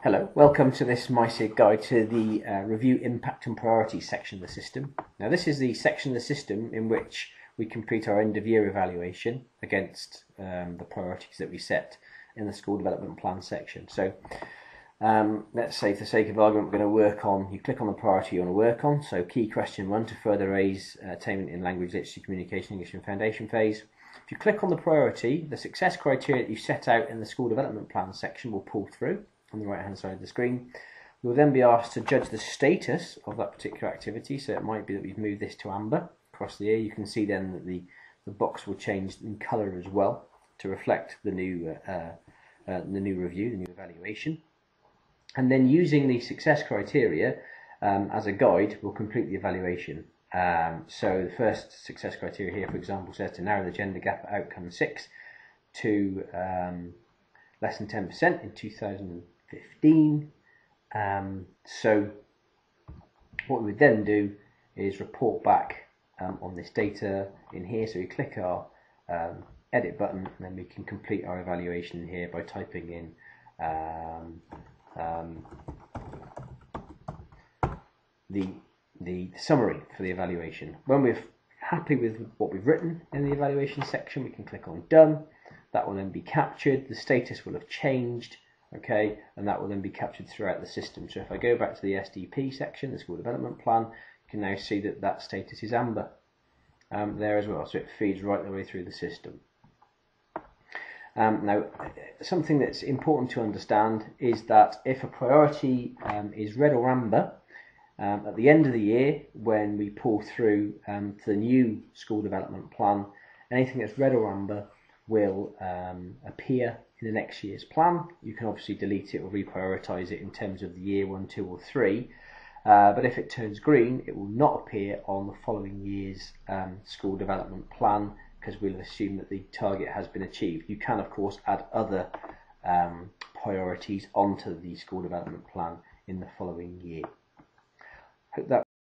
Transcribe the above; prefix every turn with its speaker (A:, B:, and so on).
A: Hello, welcome to this MYSID guide to the Review Impact and Priorities section of the system. Now this is the section of the system in which we complete our end of year evaluation against the priorities that we set in the school development plan section. So let's say for the sake of argument we're going to work on, you click on the priority you want to work on, so key question 1 to further raise attainment in language, literacy, communication, English and foundation phase. If you click on the priority, the success criteria that you set out in the school development plan section will pull through on the right hand side of the screen. We will then be asked to judge the status of that particular activity, so it might be that we've moved this to amber across the year. You can see then that the box will change in colour as well to reflect the new review, the new evaluation. And then using the success criteria as a guide, we'll complete the evaluation. So the first success criteria here, for example, says to narrow the gender gap at outcome 6 to less than 10% in 2015. So what we would then do is report back on this data in here. So we click our edit button, and then we can complete our evaluation here by typing in the summary for the evaluation. When we're happy with what we've written in the evaluation section, we can click on done. That will then be captured, the status will have changed, okay, and that will then be captured throughout the system. So if I go back to the SDP section, the school development plan, you can now see that that status is amber there as well, so it feeds right the way through the system. Now, something that's important to understand is that if a priority is red or amber, at the end of the year, when we pull through to the new school development plan, anything that's red or amber will appear in the next year's plan. You can obviously delete it or reprioritise it in terms of the year 1, 2 or 3, but if it turns green, it will not appear on the following year's school development plan, because we'll assume that the target has been achieved. You can of course add other priorities onto the school development plan in the following year. Hope that